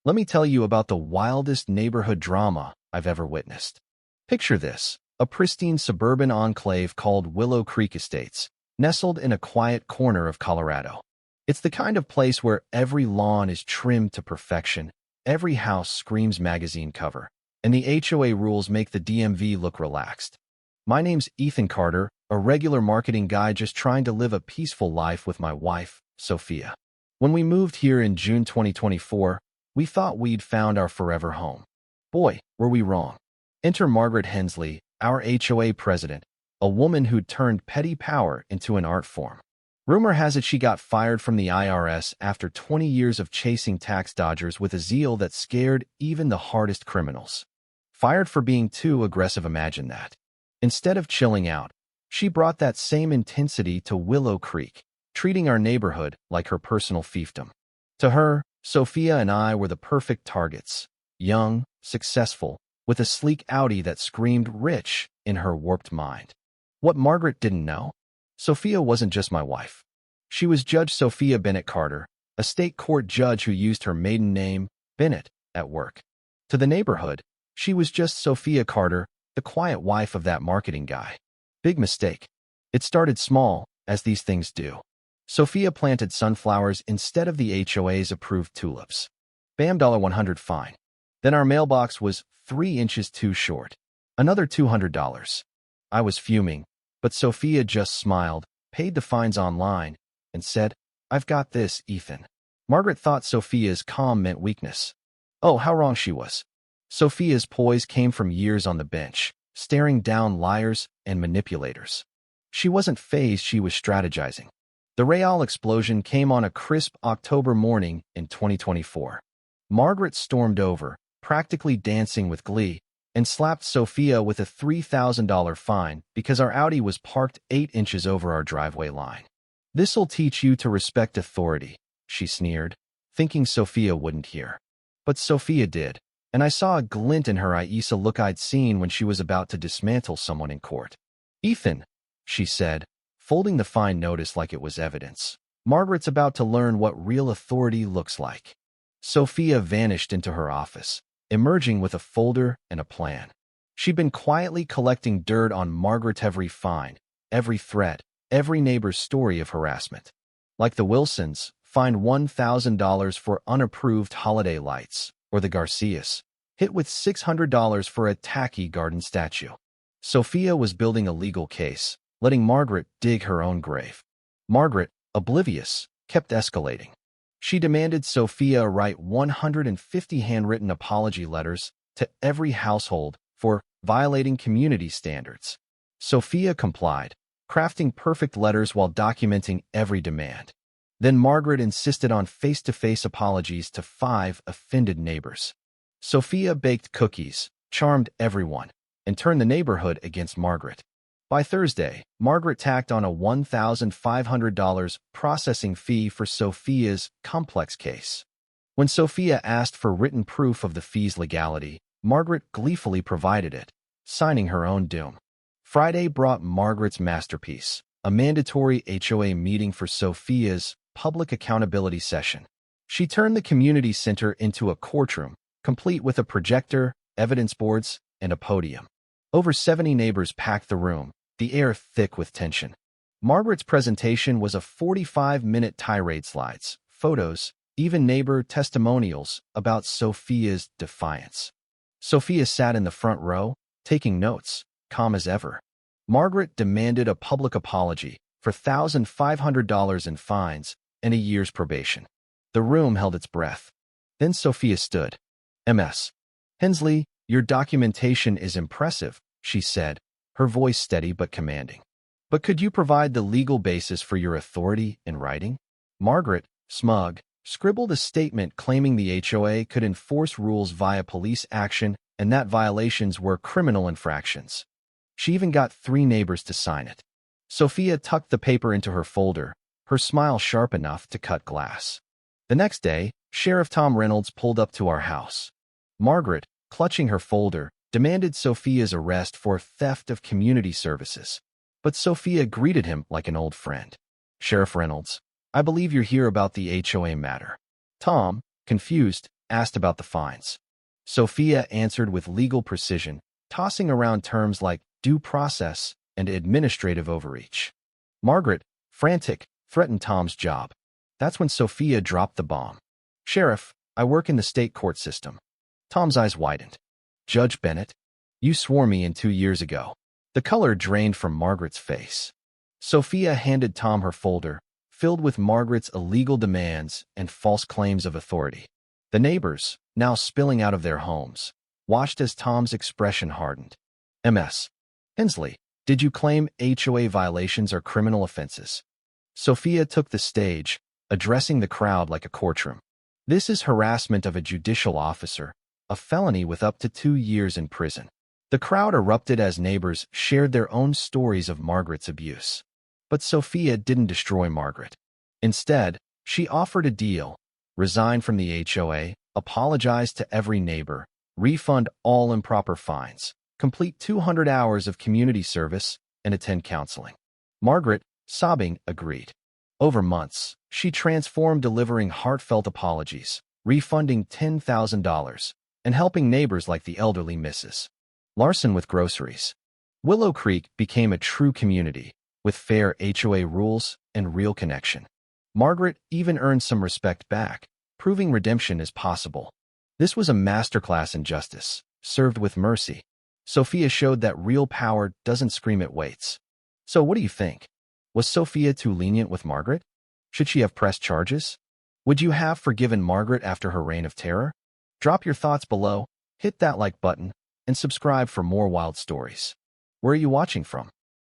Let me tell you about the wildest neighborhood drama I've ever witnessed. Picture this, a pristine suburban enclave called Willow Creek Estates, nestled in a quiet corner of Colorado. It's the kind of place where every lawn is trimmed to perfection, every house screams magazine cover, and the HOA rules make the DMV look relaxed. My name's Ethan Carter, a regular marketing guy just trying to live a peaceful life with my wife, Sophia. When we moved here in June 2024, we thought we'd found our forever home. Boy, were we wrong. Enter Margaret Hensley, our HOA president, a woman who'd turned petty power into an art form. Rumor has it she got fired from the IRS after 20 years of chasing tax dodgers with a zeal that scared even the hardest criminals. Fired for being too aggressive, imagine that. Instead of chilling out, she brought that same intensity to Willow Creek, treating our neighborhood like her personal fiefdom. To her, Sophia and I were the perfect targets, young, successful, with a sleek Audi that screamed rich in her warped mind. What Margaret didn't know? Sophia wasn't just my wife. She was Judge Sophia Bennett Carter, a state court judge who used her maiden name, Bennett, at work. To the neighborhood, she was just Sophia Carter, the quiet wife of that marketing guy. Big mistake. It started small, as these things do. Sophia planted sunflowers instead of the HOA's approved tulips. Bam, $100 fine. Then our mailbox was 3 inches too short. Another $200. I was fuming, but Sophia just smiled, paid the fines online, and said, "I've got this, Ethan." Margaret thought Sophia's calm meant weakness. Oh, how wrong she was. Sophia's poise came from years on the bench, staring down liars and manipulators. She wasn't fazed, she was strategizing. The Real explosion came on a crisp October morning in 2024. Margaret stormed over, practically dancing with glee, and slapped Sophia with a $3,000 fine because our Audi was parked 8 inches over our driveway line. "This'll teach you to respect authority," she sneered, thinking Sophia wouldn't hear. But Sophia did, and I saw a glint in her eyes, a look I'd seen when she was about to dismantle someone in court. "Ethan," she said, folding the fine notice like it was evidence. "Margaret's about to learn what real authority looks like." Sophia vanished into her office, emerging with a folder and a plan. She'd been quietly collecting dirt on Margaret's every fine, every threat, every neighbor's story of harassment. Like the Wilsons, fined $1,000 for unapproved holiday lights, or the Garcias, hit with $600 for a tacky garden statue. Sophia was building a legal case, letting Margaret dig her own grave. Margaret, oblivious, kept escalating. She demanded Sophia write 150 handwritten apology letters to every household for violating community standards. Sophia complied, crafting perfect letters while documenting every demand. Then Margaret insisted on face-to-face apologies to 5 offended neighbors. Sophia baked cookies, charmed everyone, and turned the neighborhood against Margaret. By Thursday, Margaret tacked on a $1,500 processing fee for Sophia's complex case. When Sophia asked for written proof of the fee's legality, Margaret gleefully provided it, signing her own doom. Friday brought Margaret's masterpiece, a mandatory HOA meeting for Sophia's public accountability session. She turned the community center into a courtroom, complete with a projector, evidence boards, and a podium. Over 70 neighbors packed the room, the air thick with tension. Margaret's presentation was a 45-minute tirade, slides, photos, even neighbor testimonials about Sophia's defiance. Sophia sat in the front row, taking notes, calm as ever. Margaret demanded a public apology for $1,500 in fines and a year's probation. The room held its breath. Then Sophia stood. "Ms. Hensley, your documentation is impressive," she said, her voice steady but commanding. "But could you provide the legal basis for your authority in writing?" Margaret, smug, scribbled a statement claiming the HOA could enforce rules via police action and that violations were criminal infractions. She even got 3 neighbors to sign it. Sophia tucked the paper into her folder, her smile sharp enough to cut glass. The next day, Sheriff Tom Reynolds pulled up to our house. Margaret, clutching her folder, demanded Sophia's arrest for theft of community services. But Sophia greeted him like an old friend. "Sheriff Reynolds, I believe you're here about the HOA matter." Tom, confused, asked about the fines. Sophia answered with legal precision, tossing around terms like due process and administrative overreach. Margaret, frantic, threatened Tom's job. That's when Sophia dropped the bomb. "Sheriff, I work in the state court system." Tom's eyes widened. "Judge Bennett, you swore me in 2 years ago." The color drained from Margaret's face. Sophia handed Tom her folder, filled with Margaret's illegal demands and false claims of authority. The neighbors, now spilling out of their homes, watched as Tom's expression hardened. "Ms. Hensley, did you claim HOA violations are criminal offenses?" Sophia took the stage, addressing the crowd like a courtroom. "This is harassment of a judicial officer, a felony with up to 2 years in prison." The crowd erupted as neighbors shared their own stories of Margaret's abuse. But Sophia didn't destroy Margaret. Instead, she offered a deal: resign from the HOA, apologize to every neighbor, refund all improper fines, complete 200 hours of community service, and attend counseling. Margaret, sobbing, agreed. Over months, she transformed, delivering heartfelt apologies, refunding $10,000, and helping neighbors like the elderly Mrs. Larson with groceries. Willow Creek became a true community, with fair HOA rules and real connection. Margaret even earned some respect back, proving redemption is possible. This was a masterclass in justice, served with mercy. Sophia showed that real power doesn't scream at waits. So what do you think? Was Sophia too lenient with Margaret? Should she have pressed charges? Would you have forgiven Margaret after her reign of terror? Drop your thoughts below, hit that like button, and subscribe for more wild stories. Where are you watching from?